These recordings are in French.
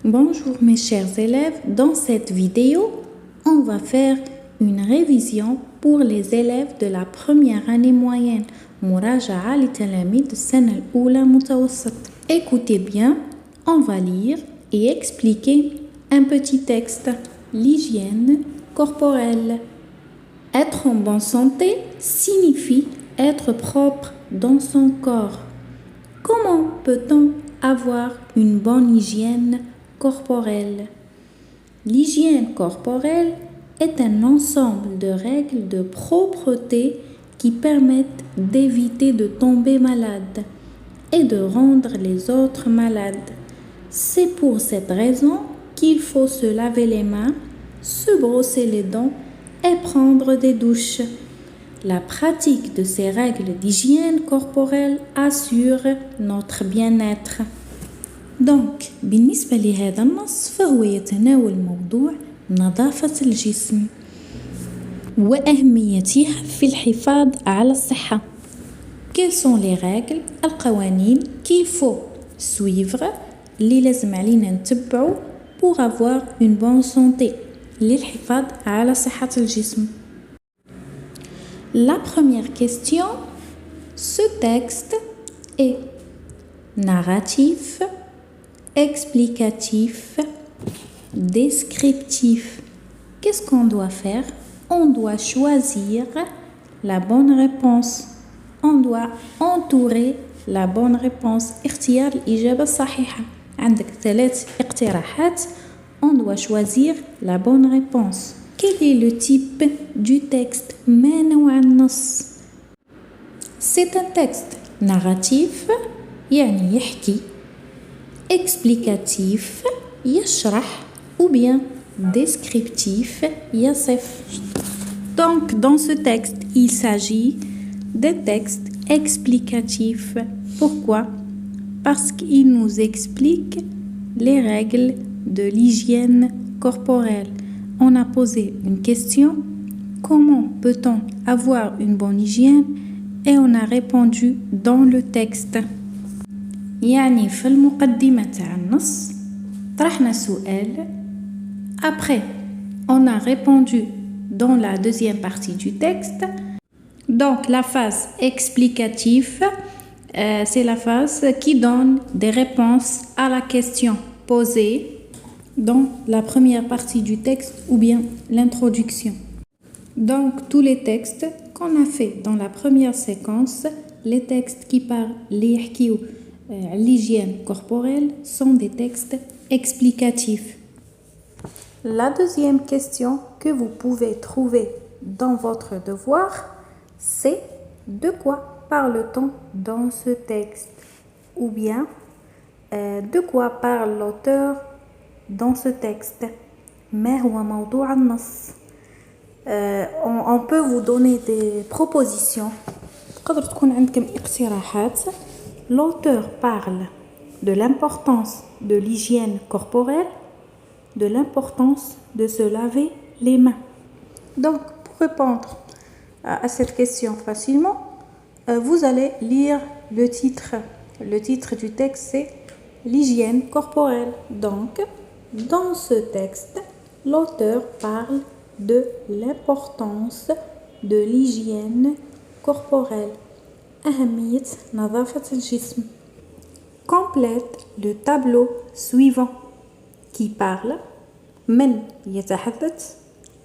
Bonjour mes chers élèves, dans cette vidéo, on va faire une révision pour les élèves de la première année moyenne, مراجعة لتلاميذ السنة الأولى متوسط. Écoutez bien, on va lire et expliquer un petit texte. L'hygiène corporelle. Être en bonne santé signifie être propre dans son corps. Comment peut-on avoir une bonne hygiène corporelle? L'hygiène corporelle est un ensemble de règles de propreté qui permettent d'éviter de tomber malade et de rendre les autres malades. C'est pour cette raison qu'il faut se laver les mains, se brosser les dents et prendre des douches. La pratique de ces règles d'hygiène corporelle assure notre bien-être. Donc, بالنسبة لهذا النص فهو يتناول موضوع نظافة الجسم وأهميتها في الحفاظ على الصحة. Quelles sont les règles القوانين qu'il faut suivre اللي لازم علينا نتبعو pour avoir une bonne santé للحفاظ على صحة الجسم. La première question, ce texte est narratif, explicatif, descriptif. Qu'est-ce qu'on doit faire? On doit choisir la bonne réponse. On doit entourer la bonne réponse. اختيار الإجابة الصحيحة. عندك 3 اقتراحات. On doit choisir la bonne réponse. Quel est le type du texte? ما نوع النص؟ C'est un texte narratif يعني يحكي, explicatif يشرح ou bien descriptif يصف. Donc dans ce texte, il s'agit de textes explicatifs. Pourquoi? Parce qu'il nous explique les règles de l'hygiène corporelle. On a posé une question, comment peut-on avoir une bonne hygiène? Et on a répondu dans le texte. يعني في المقدمة تاع النص طرحنا سؤال. Après, on a répondu dans la deuxième partie du texte. Donc la phase explicative, c'est la phase qui donne des réponses à la question posée dans la première partie du texte ou bien l'introduction. Donc tous les textes qu'on a fait dans la première séquence, les textes qui parlent l'hygiène corporelle sont des textes explicatifs. La deuxième question que vous pouvez trouver dans votre devoir, c'est de quoi parle-t-on dans ce texte? Ou bien de quoi parle l'auteur dans ce texte? ما هو موضوع النص? On peut vous donner des propositions. تقدر تكون عندكم اقتراحات. L'auteur parle de l'importance de l'hygiène corporelle, de l'importance de se laver les mains. Donc, pour répondre à cette question facilement, vous allez lire le titre. Le titre du texte, c'est l'hygiène corporelle. Donc, dans ce texte, l'auteur parle de l'importance de l'hygiène corporelle. أهمية نظافة الجسم. Complète le tableau suivant qui parle من يتحدث,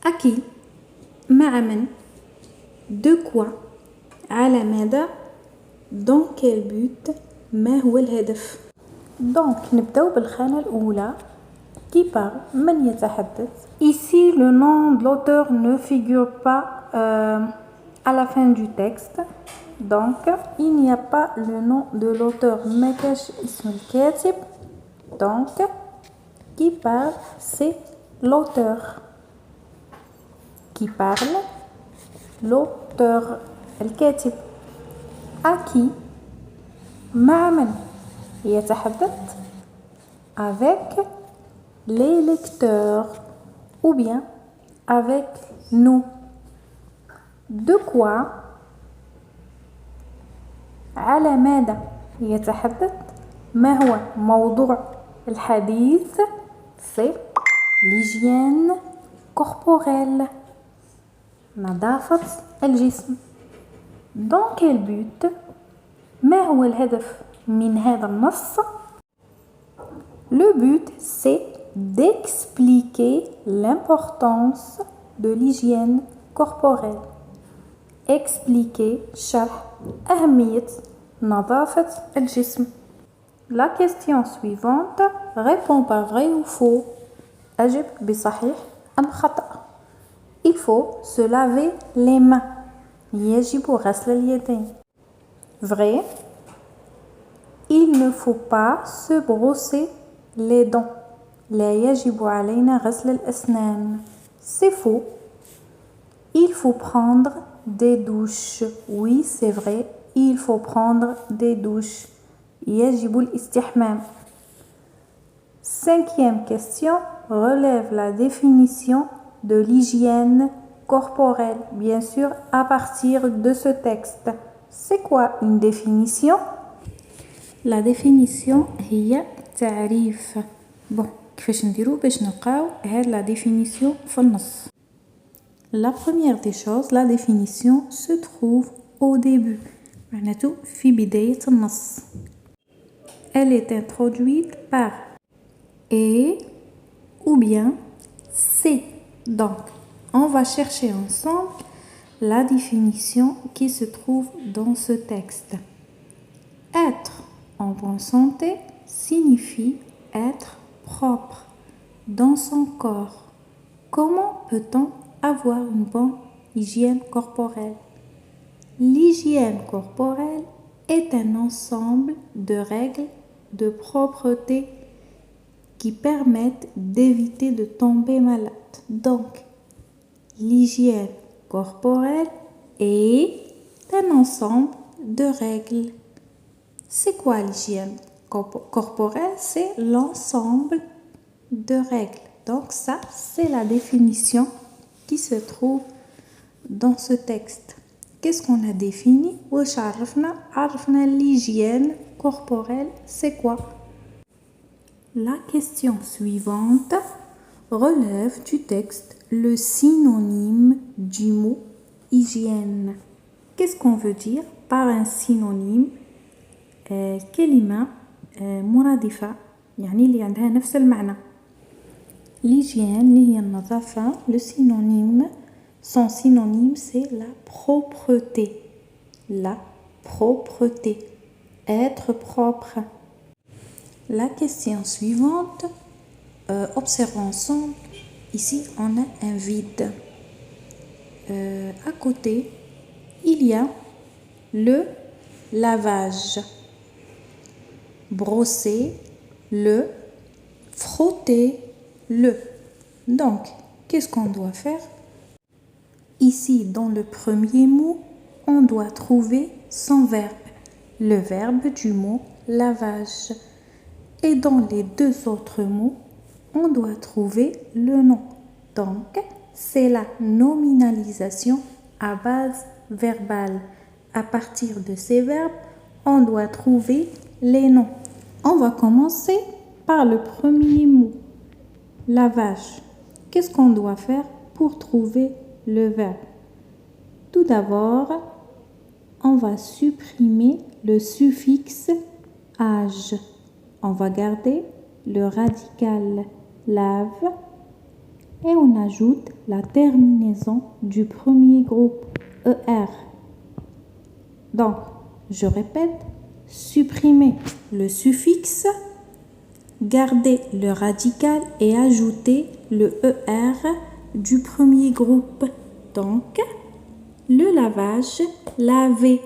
à qui, مع من, de quoi, على ماذا, dans quel but, ما هو الهدف. Donc نبدأ بالخانة الأولى qui parle من يتحدث. Ici le nom de l'auteur ne figure pas à la fin du texte. Donc, il n'y a pas le nom de l'auteur. مكاش اسم الكاتب. Donc, qui parle, c'est l'auteur. Qui parle, l'auteur. الكاتب. À qui? مع من يتحدث? Avec les lecteurs ou bien avec nous. De quoi? على ماذا يتحدث؟ ما هو موضوع الحديث؟ c'est l'hygiène corporelle. نظافة الجسم. Dans quel but? ما هو الهدف من هذا النص؟ Le but, c'est d'expliquer l'importance de l'hygiène corporelle. Expliquer شرح أهمية نظافة الجسم. La question suivante répond par vrai ou faux. أجب بصحيح أم خطأ. Il faut se laver les mains. يجب غسل اليدين. Vrai. Il ne faut pas se brosser les dents. لا يجب علينا غسل الأسنان. C'est faux. Il faut prendre des douches. Oui, c'est vrai. Il faut prendre des douches. يجب الاستحمام. Cinquième question relève la définition de l'hygiène corporelle, bien sûr, à partir de ce texte. C'est quoi une définition? La définition هي تعريف. Bon, كيفاش نديرو باش نلقاو هاد la définition في النص. La première des choses, la définition se trouve au début. معناته في بداية النص. Elle est introduite par et ou bien c'est. Donc, on va chercher ensemble la définition qui se trouve dans ce texte. Être en bonne santé signifie être propre dans son corps. Comment peut-on avoir une bonne hygiène corporelle? L'hygiène corporelle est un ensemble de règles de propreté qui permettent d'éviter de tomber malade. Donc, l'hygiène corporelle est un ensemble de règles. C'est quoi l'hygiène corporelle? C'est l'ensemble de règles. Donc ça, c'est la définition qui se trouve dans ce texte. Qu'est-ce qu'on a défini? عرفنا l'hygiène corporelle, c'est quoi? La question suivante relève du texte le synonyme du mot hygiène. Qu'est-ce qu'on veut dire par un synonyme? كلمة مرادفة يعني اللي عندها نفس المعنى. L'hygiène اللي هي النظافة, le synonyme, son synonyme c'est la propreté. La propreté. Être propre. La question suivante, observons ensemble. Ici, on a un vide. À côté, il y a le lavage. Brosser le, frotter le. Donc, qu'est-ce qu'on doit faire? Ici, dans le premier mot, on doit trouver son verbe, le verbe du mot lavage. Et dans les deux autres mots, on doit trouver le nom. Donc, c'est la nominalisation à base verbale. À partir de ces verbes, on doit trouver les noms. On va commencer par le premier mot, lavage. Qu'est-ce qu'on doit faire pour trouver le verbe? Tout d'abord, on va supprimer le suffixe age. On va garder le radical lave et on ajoute la terminaison du premier groupe ER. Donc, je répète, supprimer le suffixe, garder le radical et ajouter le ER du premier groupe. Donc, le lavage, laver.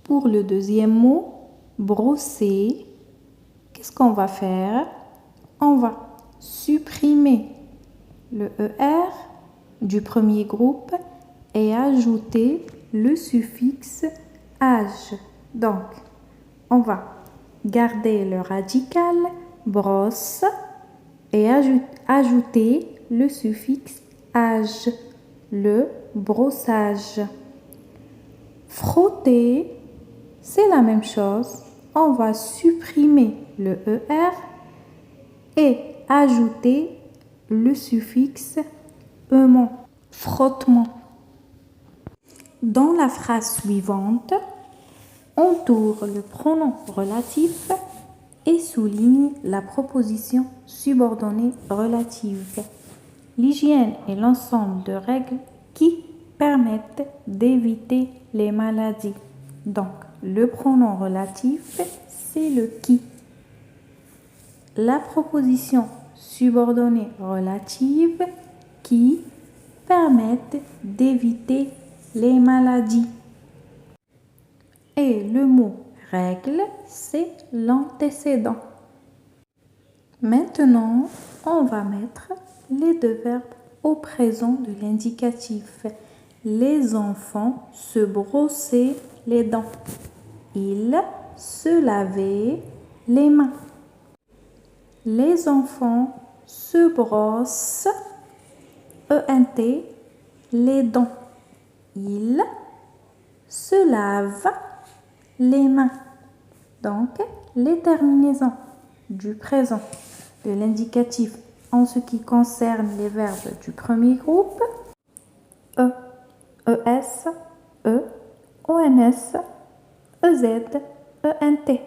Pour le deuxième mot, brosser, qu'est-ce qu'on va faire? On va supprimer le ER du premier groupe et ajouter le suffixe age. Donc, on va garder le radical brosse et ajouter le suffixe age, le brossage. Frotter, c'est la même chose. On va supprimer le ER et ajoutez le suffixe ement, frottement. Dans la phrase suivante, entoure le pronom relatif et souligne la proposition subordonnée relative. L'hygiène est l'ensemble de règles qui permettent d'éviter les maladies. Donc, le pronom relatif, c'est le qui. La proposition subordonnée relative qui permettent d'éviter les maladies. Et le mot règle, c'est l'antécédent. Maintenant, on va mettre les deux verbes au présent de l'indicatif. Les enfants se brossaient les dents. Ils se lavaient les mains. Les enfants se brossent, ENT, les dents. Ils se lavent les mains. Donc, les terminaisons du présent de l'indicatif en ce qui concerne les verbes du premier groupe, E, ES, E, ONS, EZ, ENT.